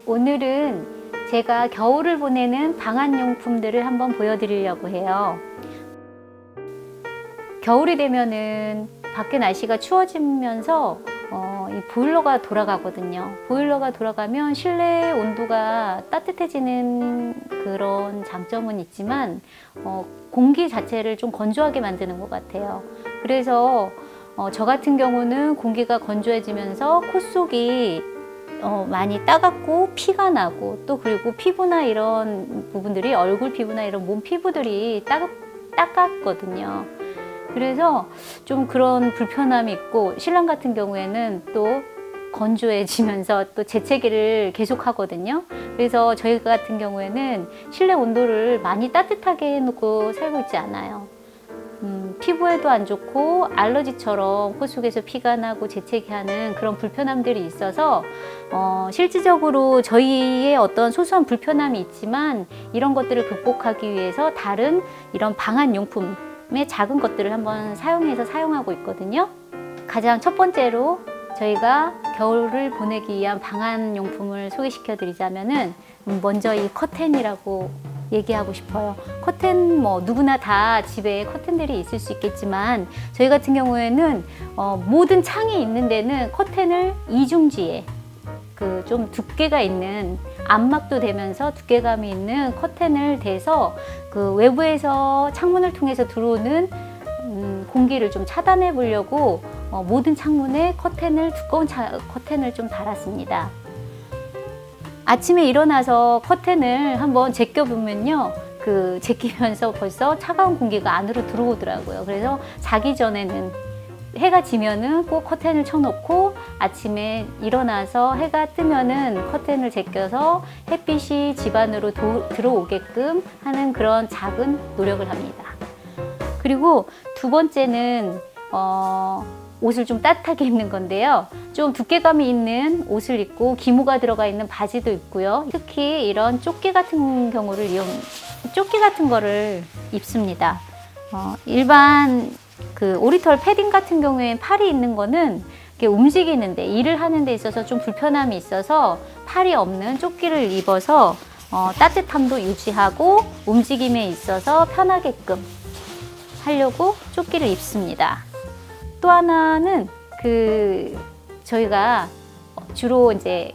오늘은 제가 겨울을 보내는 방한용품들을 한번 보여드리려고 해요. 겨울이 되면은 밖에 날씨가 추워지면서 이 보일러가 돌아가거든요. 보일러가 돌아가면 실내 온도가 따뜻해지는 그런 장점은 있지만 공기 자체를 좀 건조하게 만드는 것 같아요. 그래서 저 같은 경우는 공기가 건조해지면서 코 속이 많이 따갑고 피가 나고, 또 그리고 피부나 이런 부분들이, 얼굴 피부나 이런 몸 피부들이 따갑거든요. 그래서 좀 그런 불편함이 있고, 신랑 같은 경우에는 또 건조해지면서 또 재채기를 계속 하거든요. 그래서 저희 같은 경우에는 실내 온도를 많이 따뜻하게 해놓고 살고 있지 않아요. 피부에도 안 좋고 알러지처럼 코 속에서 피가 나고 재채기하는 그런 불편함들이 있어서 실질적으로 저희의 어떤 소소한 불편함이 있지만 이런 것들을 극복하기 위해서 다른 이런 방한용품의 작은 것들을 한번 사용하고 있거든요. 가장 첫 번째로 저희가 겨울을 보내기 위한 방한용품을 소개시켜 드리자면은 먼저 이 커튼이라고 얘기하고 싶어요. 커튼 누구나 다 집에 커튼들이 있을 수 있겠지만 저희 같은 경우에는 모든 창이 있는 데는 커튼을 이중지에 좀 두께가 있는, 안막도 되면서 두께감이 있는 커튼을 대서 외부에서 창문을 통해서 들어오는 공기를 좀 차단해 보려고 모든 창문에 두꺼운 커튼을 좀 달았습니다. 아침에 일어나서 커튼을 한번 제껴보면요, 제끼면서 벌써 차가운 공기가 안으로 들어오더라고요. 그래서 자기 전에는, 해가 지면은 꼭 커튼을 쳐놓고 아침에 일어나서 해가 뜨면은 커튼을 제껴서 햇빛이 집 안으로 들어오게끔 하는 그런 작은 노력을 합니다. 그리고 두 번째는 옷을 좀 따뜻하게 입는 건데요. 좀 두께감이 있는 옷을 입고 기모가 들어가 있는 바지도 입고요. 특히 이런 조끼 같은 거를 입습니다. 일반 오리털 패딩 같은 경우에 팔이 있는 거는 움직이는데, 일을 하는 데 있어서 좀 불편함이 있어서 팔이 없는 조끼를 입어서 따뜻함도 유지하고 움직임에 있어서 편하게끔 하려고 조끼를 입습니다. 또 하나는 저희가 주로 이제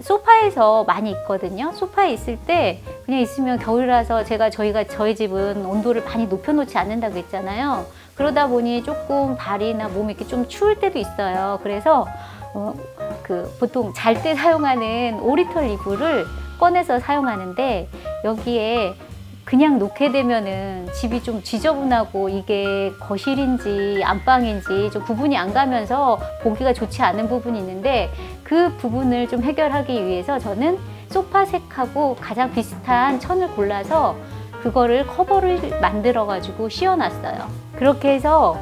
소파에서 많이 있거든요. 소파에 있을 때 그냥 있으면, 겨울이라서 저희 집은 온도를 많이 높여놓지 않는다고 했잖아요. 그러다 보니 조금 발이나 몸이 이렇게 좀 추울 때도 있어요. 그래서 보통 잘 때 사용하는 오리털 이불을 꺼내서 사용하는데, 여기에 그냥 놓게 되면은 집이 좀 지저분하고 이게 거실인지 안방인지 좀 구분이 안 가면서 보기가 좋지 않은 부분이 있는데, 그 부분을 좀 해결하기 위해서 저는 소파색하고 가장 비슷한 천을 골라서 그거를 커버를 만들어 가지고 씌워놨어요. 그렇게 해서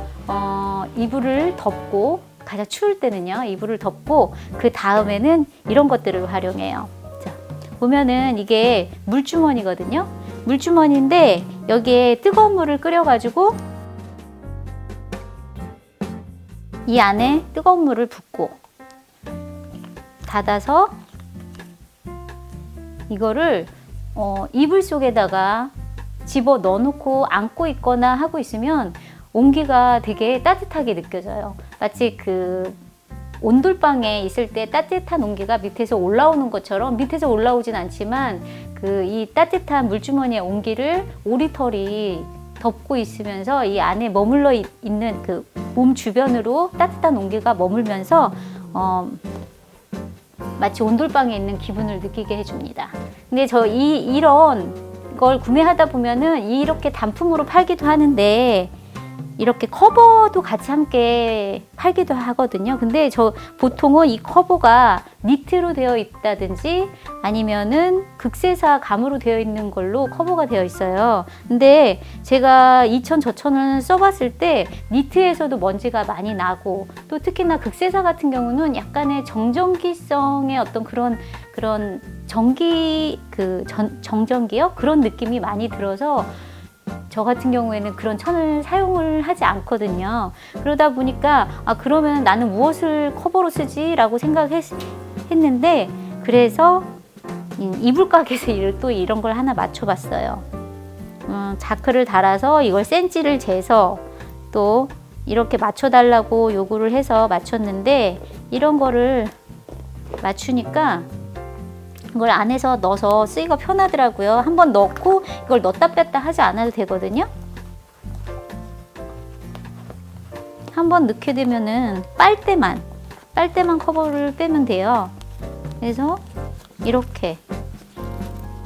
이불을 덮고, 가장 추울 때는요 이불을 덮고, 그 다음에는 이런 것들을 활용해요. 자, 보면은 이게 물주머니거든요. 물주머니인데 여기에 뜨거운 물을 끓여가지고 이 안에 뜨거운 물을 붓고 닫아서 이거를 이불 속에다가 집어 넣어놓고 안고 있거나 하고 있으면 온기가 되게 따뜻하게 느껴져요. 마치 온돌방에 있을 때 따뜻한 온기가 밑에서 올라오는 것처럼, 밑에서 올라오진 않지만 이 따뜻한 물주머니의 온기를 오리털이 덮고 있으면서 이 안에 머물러 있는 몸 주변으로 따뜻한 온기가 머물면서 마치 온돌방에 있는 기분을 느끼게 해줍니다. 근데 이런 걸 구매하다 보면은 이렇게 단품으로 팔기도 하는데, 이렇게 커버도 같이 함께 팔기도 하거든요. 근데 보통은 이 커버가 니트로 되어 있다든지 아니면은 극세사 감으로 되어 있는 걸로 커버가 되어 있어요. 근데 제가 저천을 써봤을 때 니트에서도 먼지가 많이 나고, 또 특히나 극세사 같은 경우는 약간의 정전기성의 어떤 그런 정전기요? 그런 느낌이 많이 들어서 저 같은 경우에는 그런 천을 사용을 하지 않거든요. 그러다 보니까 그러면 나는 무엇을 커버로 쓰지? 라고 생각했는데, 그래서 이불가게에서 또 이런 걸 하나 맞춰봤어요. 자크를 달아서 이걸 센치를 재서 또 이렇게 맞춰달라고 요구를 해서 맞췄는데, 이런 거를 맞추니까 이걸 안에서 넣어서 쓰기가 편하더라고요. 한번 넣고 이걸 넣었다 뺐다 하지 않아도 되거든요. 한번 넣게 되면은 빨대만 커버를 빼면 돼요. 그래서 이렇게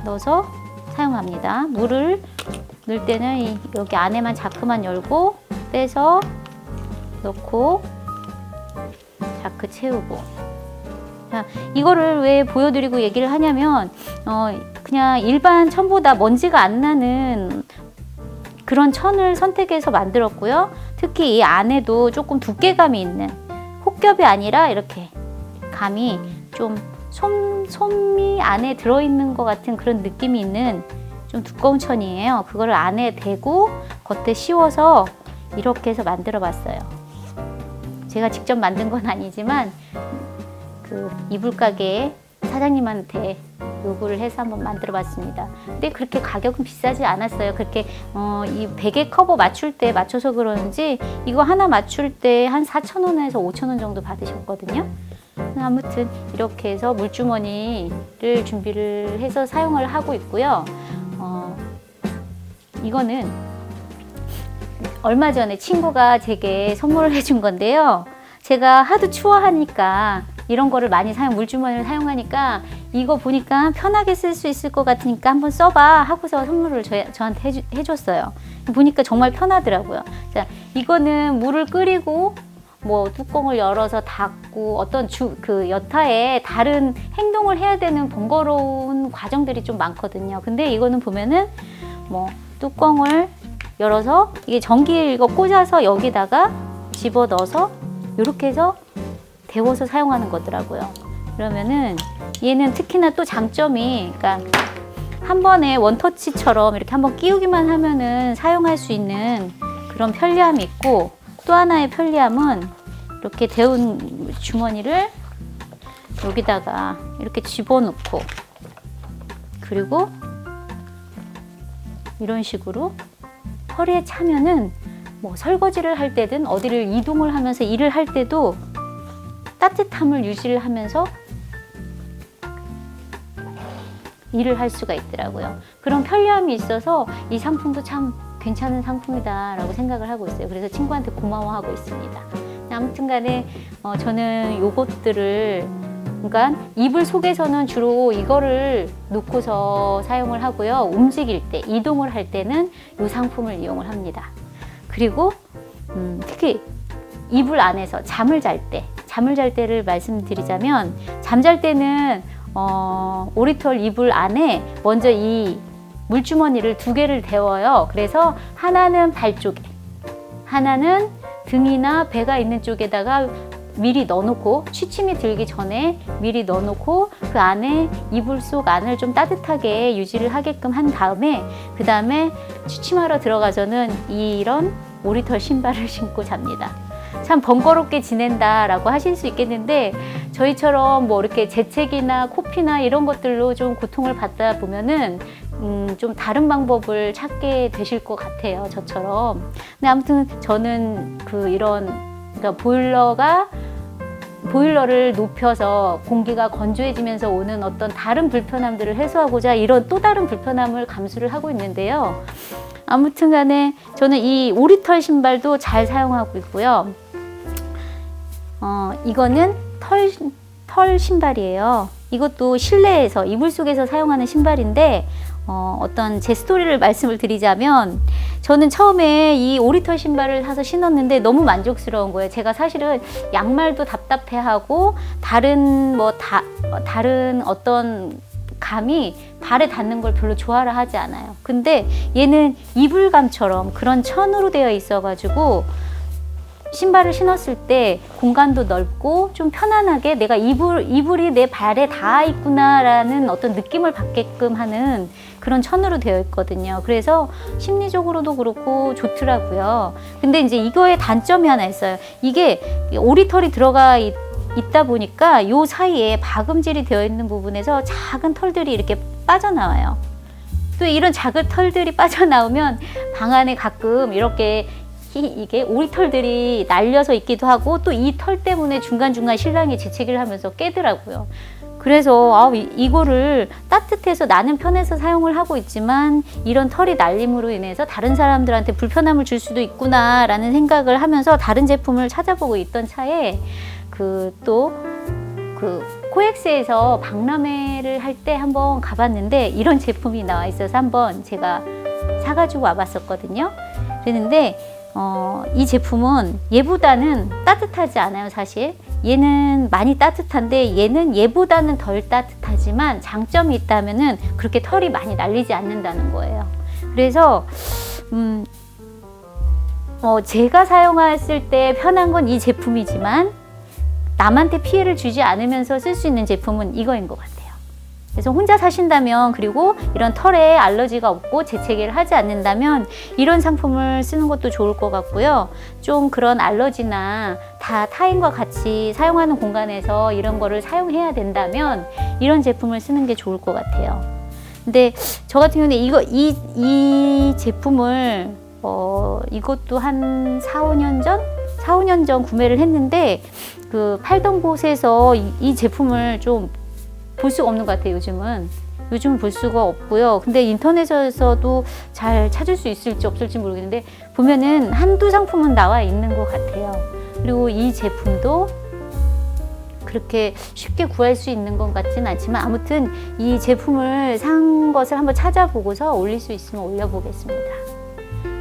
넣어서 사용합니다. 물을 넣을 때는 여기 안에만 자크만 열고 빼서 넣고 자크 채우고. 자, 이거를 왜 보여드리고 얘기를 하냐면 그냥 일반 천보다 먼지가 안 나는 그런 천을 선택해서 만들었고요. 특히 이 안에도 조금 두께감이 있는, 혹겹이 아니라 이렇게 감이 좀 솜이 안에 들어있는 것 같은 그런 느낌이 있는 좀 두꺼운 천이에요. 그걸 안에 대고 겉에 씌워서 이렇게 해서 만들어 봤어요. 제가 직접 만든 건 아니지만 그 이불가게 사장님한테 요구를 해서 한번 만들어 봤습니다. 근데 그렇게 가격은 비싸지 않았어요. 그렇게 이 베개 커버 맞춰서 그러는지 이거 하나 맞출 때 한 4,000원에서 5,000원 정도 받으셨거든요. 아무튼 이렇게 해서 물주머니를 준비를 해서 사용을 하고 있고요. 이거는 얼마 전에 친구가 제게 선물을 해준 건데요. 제가 하도 추워하니까 이런 거를 많이 물주머니를 사용하니까 이거 보니까 편하게 쓸 수 있을 것 같으니까 한번 써봐 하고서 선물을 저한테 해줬어요. 보니까 정말 편하더라고요. 자, 이거는 물을 끓이고 뭐 뚜껑을 열어서 닫고 어떤 그 여타에 다른 행동을 해야 되는 번거로운 과정들이 좀 많거든요. 근데 이거는 보면은 뭐 뚜껑을 열어서 이게 전기 이거 꽂아서 여기다가 집어 넣어서 이렇게 해서 데워서 사용하는 거더라고요. 그러면은 얘는 특히나 또 장점이, 그러니까 한 번에 원터치처럼 이렇게 한번 끼우기만 하면은 사용할 수 있는 그런 편리함이 있고, 또 하나의 편리함은 이렇게 데운 주머니를 여기다가 이렇게 집어넣고, 그리고 이런 식으로 허리에 차면은 뭐 설거지를 할 때든 어디를 이동을 하면서 일을 할 때도 따뜻함을 유지를 하면서 일을 할 수가 있더라고요. 그런 편리함이 있어서 이 상품도 참 괜찮은 상품이다 라고 생각을 하고 있어요. 그래서 친구한테 고마워하고 있습니다. 아무튼 간에 저는 요것들을, 그러니까 이불 속에서는 주로 이거를 놓고서 사용을 하고요. 움직일 때, 이동을 할 때는 이 상품을 이용을 합니다. 그리고 특히 이불 안에서 잠을 잘 때를 말씀드리자면, 잠잘 때는 오리털 이불 안에 먼저 이 물주머니를 2개를 데워요. 그래서 하나는 발 쪽에, 하나는 등이나 배가 있는 쪽에다가 미리 넣어놓고, 취침이 들기 전에 미리 넣어놓고 그 안에 이불 속 안을 좀 따뜻하게 유지를 하게끔 한 다음에, 그 다음에 취침하러 들어가서는 이런 오리털 신발을 신고 잡니다. 참 번거롭게 지낸다라고 하실 수 있겠는데, 저희처럼 뭐 이렇게 재채기나 코피나 이런 것들로 좀 고통을 받다 보면은 좀 다른 방법을 찾게 되실 것 같아요, 저처럼. 근데 아무튼 저는 그러니까 보일러를 높여서 공기가 건조해지면서 오는 어떤 다른 불편함들을 해소하고자 이런 또 다른 불편함을 감수를 하고 있는데요. 아무튼 간에 저는 이 오리털 신발도 잘 사용하고 있고요. 이거는 털 신발이에요. 이것도 실내에서, 이불 속에서 사용하는 신발인데, 어떤 제 스토리를 말씀을 드리자면, 저는 처음에 이 오리털 신발을 사서 신었는데 너무 만족스러운 거예요. 제가 사실은 양말도 답답해하고 다른 어떤 감이 발에 닿는 걸 별로 좋아를 하지 않아요. 근데 얘는 이불감처럼 그런 천으로 되어 있어가지고 신발을 신었을 때 공간도 넓고 좀 편안하게 내가 이불이 내 발에 닿아 있구나라는 어떤 느낌을 받게끔 하는 그런 천으로 되어 있거든요. 그래서 심리적으로도 그렇고 좋더라고요. 근데 이제 이거의 단점이 하나 있어요. 이게 오리털이 들어가 있다 보니까 요 사이에 박음질이 되어 있는 부분에서 작은 털들이 이렇게 빠져나와요. 또 이런 작은 털들이 빠져나오면 방 안에 가끔 이렇게 이게 오리털들이 날려서 있기도 하고, 또 이 털 때문에 중간중간 신랑이 재채기를 하면서 깨더라고요. 그래서 이거를 따뜻해서 나는 편해서 사용을 하고 있지만 이런 털이 날림으로 인해서 다른 사람들한테 불편함을 줄 수도 있구나라는 생각을 하면서 다른 제품을 찾아보고 있던 차에 또 코엑스에서 박람회를 할 때 한번 가봤는데 이런 제품이 나와 있어서 한번 제가 사가지고 와봤었거든요. 그랬는데 이 제품은 얘보다는 따뜻하지 않아요, 사실. 얘는 많이 따뜻한데 얘는 얘보다는 덜 따뜻하지만 장점이 있다면은 그렇게 털이 많이 날리지 않는다는 거예요. 그래서 제가 사용했을 때 편한 건 이 제품이지만 남한테 피해를 주지 않으면서 쓸 수 있는 제품은 이거인 것 같아요. 그래서 혼자 사신다면, 그리고 이런 털에 알러지가 없고 재채기를 하지 않는다면 이런 상품을 쓰는 것도 좋을 것 같고요. 좀 그런 알러지나 다 타인과 같이 사용하는 공간에서 이런 거를 사용해야 된다면 이런 제품을 쓰는 게 좋을 것 같아요. 근데 저 같은 경우는 이 제품을 이것도 한 4, 5년 전 구매를 했는데 그 팔던 곳에서 이 제품을 좀 볼 수가 없는 것 같아요. 요즘은 볼 수가 없고요. 근데 인터넷에서도 잘 찾을 수 있을지 없을지 모르겠는데 보면은 한두 상품은 나와 있는 것 같아요. 그리고 이 제품도 그렇게 쉽게 구할 수 있는 것 같지는 않지만 아무튼 이 제품을 산 것을 한번 찾아보고서 올릴 수 있으면 올려보겠습니다.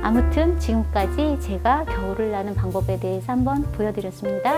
아무튼 지금까지 제가 겨울을 나는 방법에 대해서 한번 보여드렸습니다.